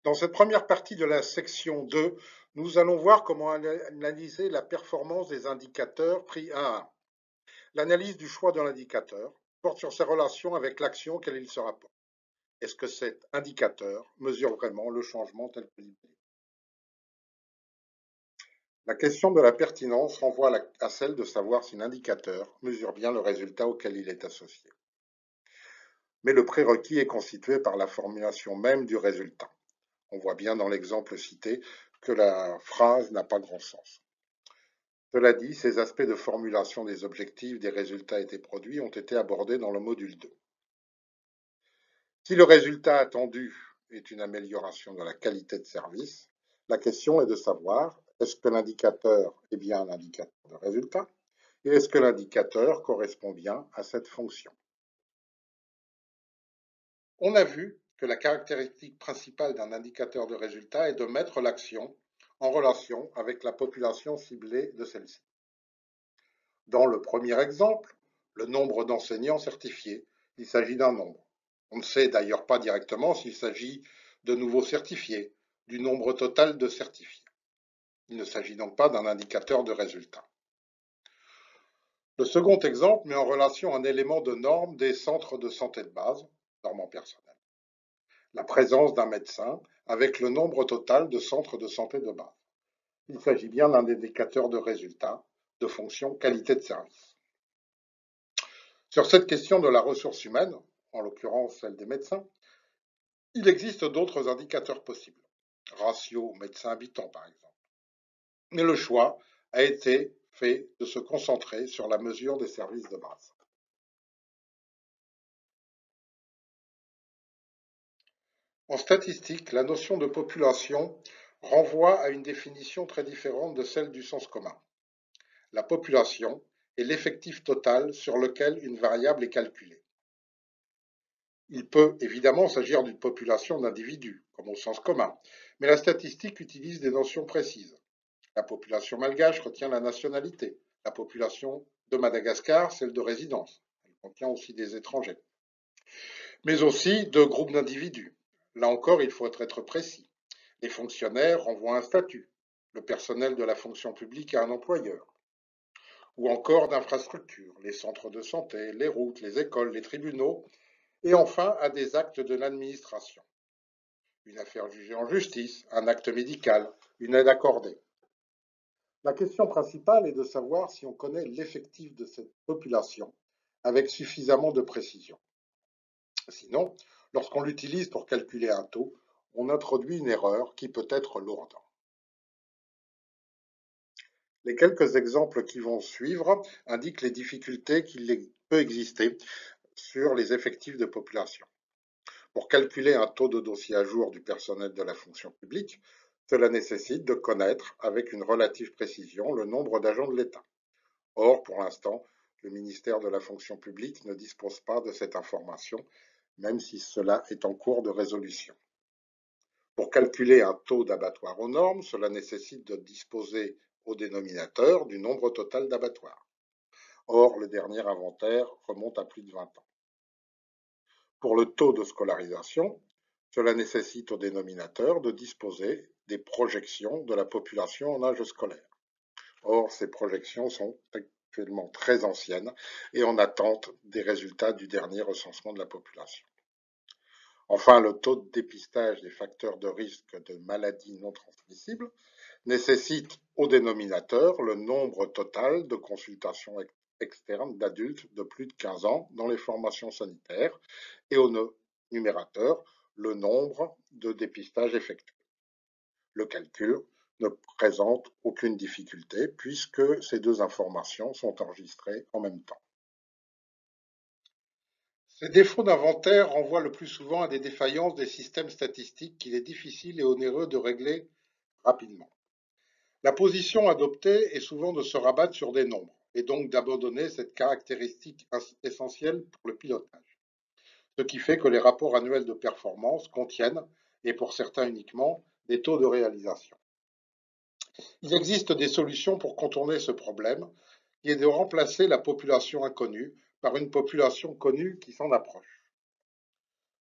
Dans cette première partie de la section 2, nous allons voir comment analyser la performance des indicateurs pris un à un. L'analyse du choix de l'indicateur porte sur ses relations avec l'action auquel il se rapporte. Est-ce que cet indicateur mesure vraiment le changement tel que l'idée? La question de la pertinence renvoie à celle de savoir si l'indicateur mesure bien le résultat auquel il est associé. Mais le prérequis est constitué par la formulation même du résultat. On voit bien dans l'exemple cité que la phrase n'a pas grand sens. Cela dit, ces aspects de formulation des objectifs des résultats étaient produits ont été abordés dans le module 2. Si le résultat attendu est une amélioration de la qualité de service, la question est de savoir est-ce que l'indicateur est bien un indicateur de résultat et est-ce que l'indicateur correspond bien à cette fonction. On a vu que la caractéristique principale d'un indicateur de résultat est de mettre l'action en relation avec la population ciblée de celle-ci. Dans le premier exemple, le nombre d'enseignants certifiés, il s'agit d'un nombre. On ne sait d'ailleurs pas directement s'il s'agit de nouveaux certifiés, du nombre total de certifiés. Il ne s'agit donc pas d'un indicateur de résultat. Le second exemple met en relation un élément de norme des centres de santé de base, normant personnel. La présence d'un médecin avec le nombre total de centres de santé de base. Il s'agit bien d'un indicateur de résultat, de fonction qualité de service. Sur cette question de la ressource humaine, en l'occurrence celle des médecins, il existe d'autres indicateurs possibles, ratio médecin-habitant par exemple. Mais le choix a été fait de se concentrer sur la mesure des services de base. En statistique, la notion de population renvoie à une définition très différente de celle du sens commun. La population est l'effectif total sur lequel une variable est calculée. Il peut évidemment s'agir d'une population d'individus, comme au sens commun, mais la statistique utilise des notions précises. La population malgache retient la nationalité, la population de Madagascar, celle de résidence. Elle contient aussi des étrangers, mais aussi de groupes d'individus. Là encore, il faut être précis. Les fonctionnaires renvoient un statut, le personnel de la fonction publique à un employeur, ou encore d'infrastructures, les centres de santé, les routes, les écoles, les tribunaux, et enfin à des actes de l'administration. Une affaire jugée en justice, un acte médical, une aide accordée. La question principale est de savoir si on connaît l'effectif de cette population avec suffisamment de précision. Sinon, lorsqu'on l'utilise pour calculer un taux, on introduit une erreur qui peut être lourde. Les quelques exemples qui vont suivre indiquent les difficultés qu'il peut exister sur les effectifs de population. Pour calculer un taux de dossier à jour du personnel de la fonction publique, cela nécessite de connaître avec une relative précision le nombre d'agents de l'État. Or, pour l'instant, le ministère de la fonction publique ne dispose pas de cette information, même si cela est en cours de résolution. Pour calculer un taux d'abattoir aux normes, cela nécessite de disposer au dénominateur du nombre total d'abattoirs. Or, le dernier inventaire remonte à plus de 20 ans. Pour le taux de scolarisation, cela nécessite au dénominateur de disposer des projections de la population en âge scolaire. Or, ces projections sont actuellement très anciennes et en attente des résultats du dernier recensement de la population. Enfin, le taux de dépistage des facteurs de risque de maladies non transmissibles nécessite au dénominateur le nombre total de consultations externes d'adultes de plus de 15 ans dans les formations sanitaires et au numérateur le nombre de dépistages effectués. Le calcul ne présente aucune difficulté puisque ces deux informations sont enregistrées en même temps. Ces défauts d'inventaire renvoient le plus souvent à des défaillances des systèmes statistiques qu'il est difficile et onéreux de régler rapidement. La position adoptée est souvent de se rabattre sur des nombres et donc d'abandonner cette caractéristique essentielle pour le pilotage. Ce qui fait que les rapports annuels de performance contiennent, et pour certains uniquement, des taux de réalisation. Il existe des solutions pour contourner ce problème, qui est de remplacer la population inconnue par une population connue qui s'en approche.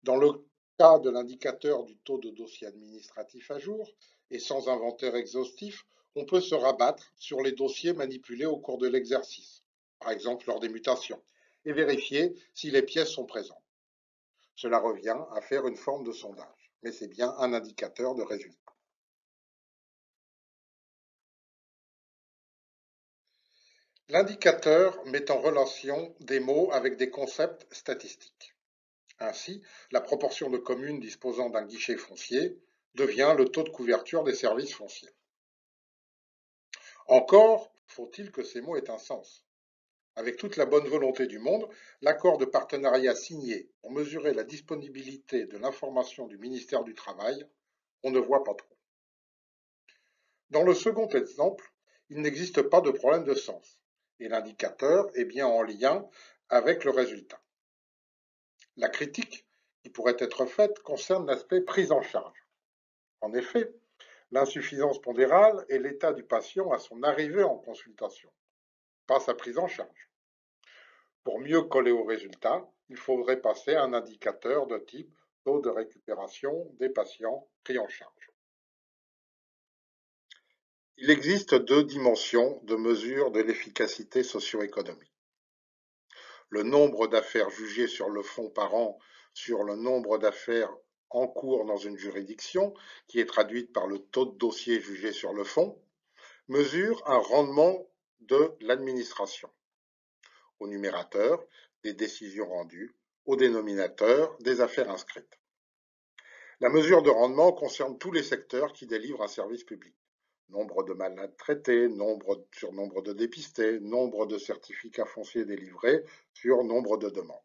Dans le Cas de l'indicateur du taux de dossier administratif à jour, et sans inventaire exhaustif, on peut se rabattre sur les dossiers manipulés au cours de l'exercice, par exemple lors des mutations, et vérifier si les pièces sont présentes. Cela revient à faire une forme de sondage, mais c'est bien un indicateur de résultat. L'indicateur met en relation des mots avec des concepts statistiques. Ainsi, la proportion de communes disposant d'un guichet foncier devient le taux de couverture des services fonciers. Encore faut-il que ces mots aient un sens. Avec toute la bonne volonté du monde, l'accord de partenariat signé pour mesurer la disponibilité de l'information du ministère du Travail, on ne voit pas trop. Dans le second exemple, il n'existe pas de problème de sens, et l'indicateur est bien en lien avec le résultat. La critique qui pourrait être faite concerne l'aspect prise en charge. En effet, l'insuffisance pondérale est l'état du patient à son arrivée en consultation, pas sa prise en charge. Pour mieux coller au résultat, il faudrait passer à un indicateur de type taux de récupération des patients pris en charge. Il existe deux dimensions de mesure de l'efficacité socio-économique. Le nombre d'affaires jugées sur le fond par an sur le nombre d'affaires en cours dans une juridiction, qui est traduite par le taux de dossiers jugés sur le fond, mesure un rendement de l'administration. Au numérateur, des décisions rendues, au dénominateur, des affaires inscrites. La mesure de rendement concerne tous les secteurs qui délivrent un service public. Nombre de malades traités, nombre sur nombre de dépistés, nombre de certificats fonciers délivrés sur nombre de demandes.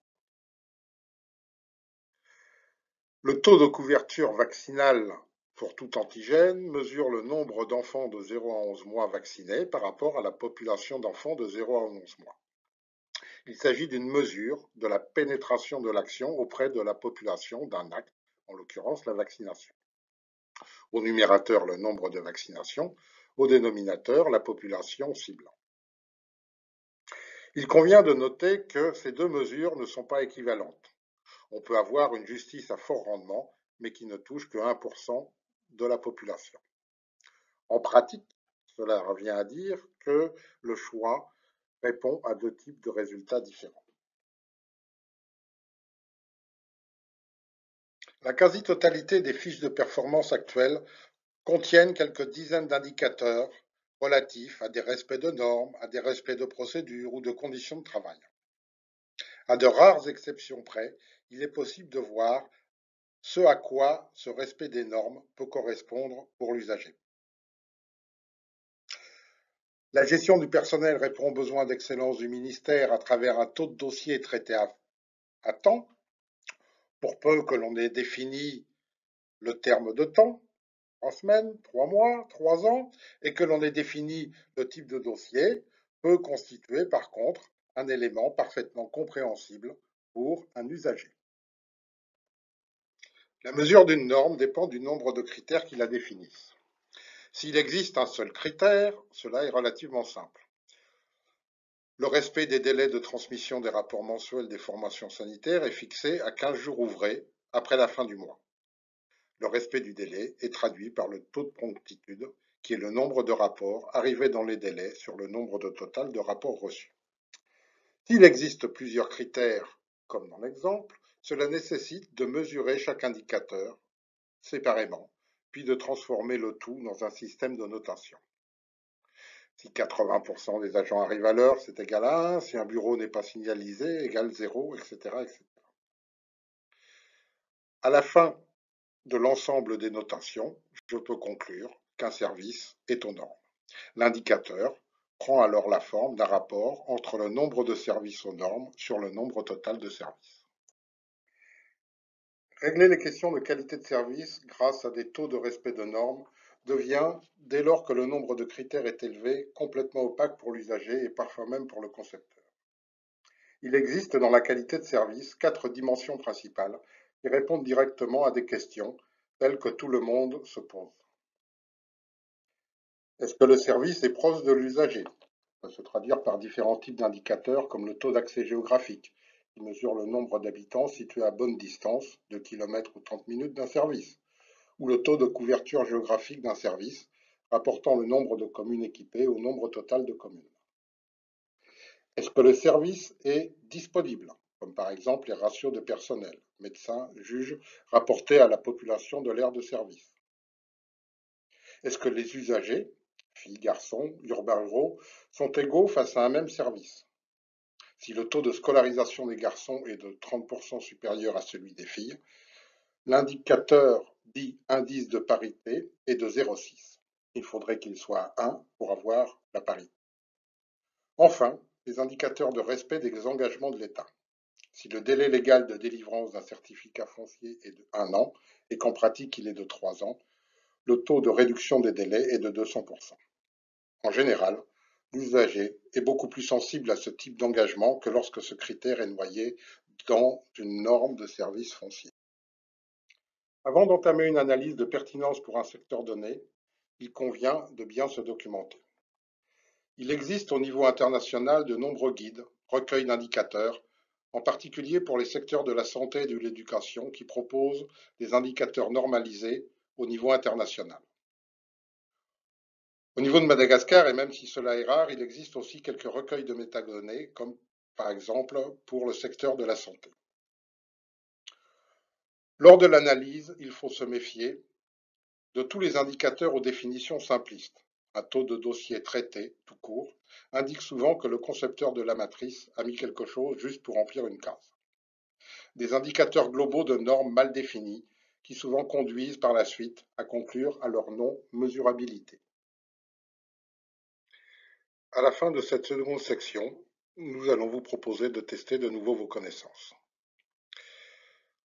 Le taux de couverture vaccinale pour tout antigène mesure le nombre d'enfants de 0 à 11 mois vaccinés par rapport à la population d'enfants de 0 à 11 mois. Il s'agit d'une mesure de la pénétration de l'action auprès de la population d'un acte, en l'occurrence la vaccination. Au numérateur, le nombre de vaccinations, au dénominateur, la population ciblant. Il convient de noter que ces deux mesures ne sont pas équivalentes. On peut avoir une justice à fort rendement, mais qui ne touche que 1% de la population. En pratique, cela revient à dire que le choix répond à deux types de résultats différents. La quasi-totalité des fiches de performance actuelles contiennent quelques dizaines d'indicateurs relatifs à des respects de normes, à des respects de procédures ou de conditions de travail. À de rares exceptions près, il est possible de voir ce à quoi ce respect des normes peut correspondre pour l'usager. La gestion du personnel répond aux besoins d'excellence du ministère à travers un taux de dossier traité à temps, pour peu que l'on ait défini le terme de temps, 3 semaines, 3 mois, 3 ans, et que l'on ait défini le type de dossier, peut constituer par contre un élément parfaitement compréhensible pour un usager. La mesure d'une norme dépend du nombre de critères qui la définissent. S'il existe un seul critère, cela est relativement simple. Le respect des délais de transmission des rapports mensuels des formations sanitaires est fixé à 15 jours ouvrés après la fin du mois. Le respect du délai est traduit par le taux de promptitude, qui est le nombre de rapports arrivés dans les délais sur le nombre de total de rapports reçus. S'il existe plusieurs critères, comme dans l'exemple, cela nécessite de mesurer chaque indicateur séparément, puis de transformer le tout dans un système de notation. Si 80% des agents arrivent à l'heure, c'est égal à 1. Si un bureau n'est pas signalisé, égal 0, etc., etc. À la fin de l'ensemble des notations, je peux conclure qu'un service est aux normes. L'indicateur prend alors la forme d'un rapport entre le nombre de services aux normes sur le nombre total de services. Régler les questions de qualité de service grâce à des taux de respect de normes devient, dès lors que le nombre de critères est élevé, complètement opaque pour l'usager et parfois même pour le concepteur. Il existe dans la qualité de service 4 dimensions principales qui répondent directement à des questions telles que tout le monde se pose. Est-ce que le service est proche de l'usager? Ça peut se traduire par différents types d'indicateurs comme le taux d'accès géographique, qui mesure le nombre d'habitants situés à bonne distance, de kilomètres ou 30 minutes d'un service, ou le taux de couverture géographique d'un service, rapportant le nombre de communes équipées au nombre total de communes. Est-ce que le service est disponible, comme par exemple les ratios de personnel, médecins, juges, rapportés à la population de l'aire de service? Est-ce que les usagers, filles, garçons, urbains, ruraux, sont égaux face à un même service? Si le taux de scolarisation des garçons est de 30% supérieur à celui des filles, l'indicateur dit indice de parité est de 0,6. Il faudrait qu'il soit 1 pour avoir la parité. Enfin, les indicateurs de respect des engagements de l'État. Si le délai légal de délivrance d'un certificat foncier est de 1 an et qu'en pratique il est de 3 ans, le taux de réduction des délais est de 200%. En général, l'usager est beaucoup plus sensible à ce type d'engagement que lorsque ce critère est noyé dans une norme de service foncier. Avant d'entamer une analyse de pertinence pour un secteur donné, il convient de bien se documenter. Il existe au niveau international de nombreux guides, recueils d'indicateurs, en particulier pour les secteurs de la santé et de l'éducation, qui proposent des indicateurs normalisés au niveau international. Au niveau de Madagascar, et même si cela est rare, il existe aussi quelques recueils de métadonnées, comme par exemple pour le secteur de la santé. Lors de l'analyse, il faut se méfier de tous les indicateurs aux définitions simplistes. Un taux de dossier traité, tout court, indique souvent que le concepteur de la matrice a mis quelque chose juste pour remplir une case. Des indicateurs globaux de normes mal définies qui souvent conduisent par la suite à conclure à leur non-mesurabilité. À la fin de cette seconde section, nous allons vous proposer de tester de nouveau vos connaissances.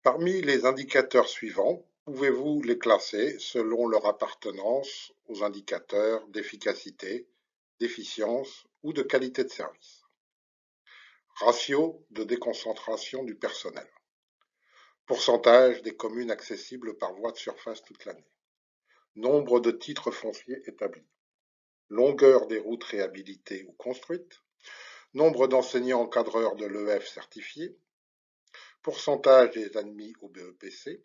Parmi les indicateurs suivants, pouvez-vous les classer selon leur appartenance aux indicateurs d'efficacité, d'efficience ou de qualité de service? Ratio de déconcentration du personnel. Pourcentage des communes accessibles par voie de surface toute l'année. Nombre de titres fonciers établis. Longueur des routes réhabilitées ou construites. Nombre d'enseignants encadreurs de l'EF certifiés. Pourcentage des admis au BEPC.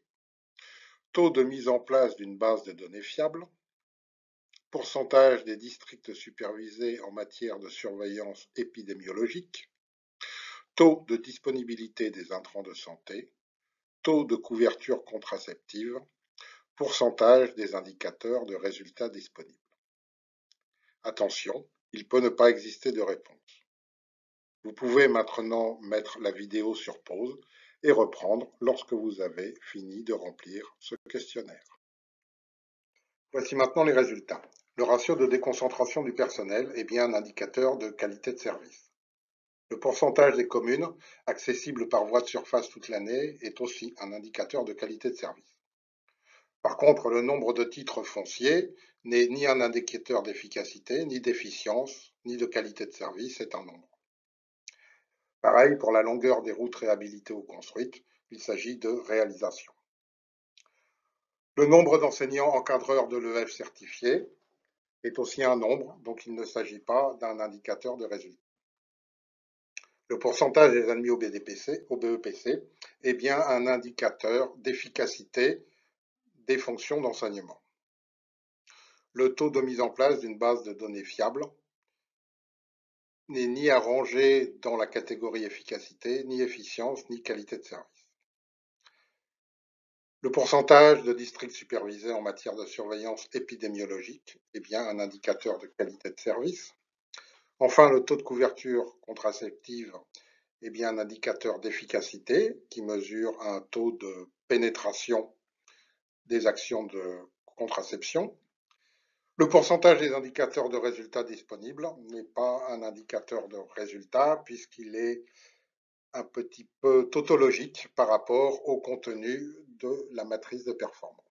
Taux de mise en place d'une base de données fiable. Pourcentage des districts supervisés en matière de surveillance épidémiologique. Taux de disponibilité des intrants de santé. Taux de couverture contraceptive. Pourcentage des indicateurs de résultats disponibles. Attention, il peut ne pas exister de réponse. Vous pouvez maintenant mettre la vidéo sur pause et reprendre lorsque vous avez fini de remplir ce questionnaire. Voici maintenant les résultats. Le ratio de déconcentration du personnel est bien un indicateur de qualité de service. Le pourcentage des communes accessibles par voie de surface toute l'année est aussi un indicateur de qualité de service. Par contre, le nombre de titres fonciers n'est ni un indicateur d'efficacité, ni d'efficience, ni de qualité de service, c'est un nombre. Pareil pour la longueur des routes réhabilitées ou construites, il s'agit de réalisation. Le nombre d'enseignants encadreurs de l'EF certifiés est aussi un nombre, donc il ne s'agit pas d'un indicateur de résultat. Le pourcentage des admis au BEPC est bien un indicateur d'efficacité des fonctions d'enseignement. Le taux de mise en place d'une base de données fiable n'est ni à ranger dans la catégorie efficacité, ni efficience, ni qualité de service. Le pourcentage de districts supervisés en matière de surveillance épidémiologique est bien un indicateur de qualité de service. Enfin, le taux de couverture contraceptive est bien un indicateur d'efficacité qui mesure un taux de pénétration des actions de contraception. Le pourcentage des indicateurs de résultats disponibles n'est pas un indicateur de résultat puisqu'il est un petit peu tautologique par rapport au contenu de la matrice de performance.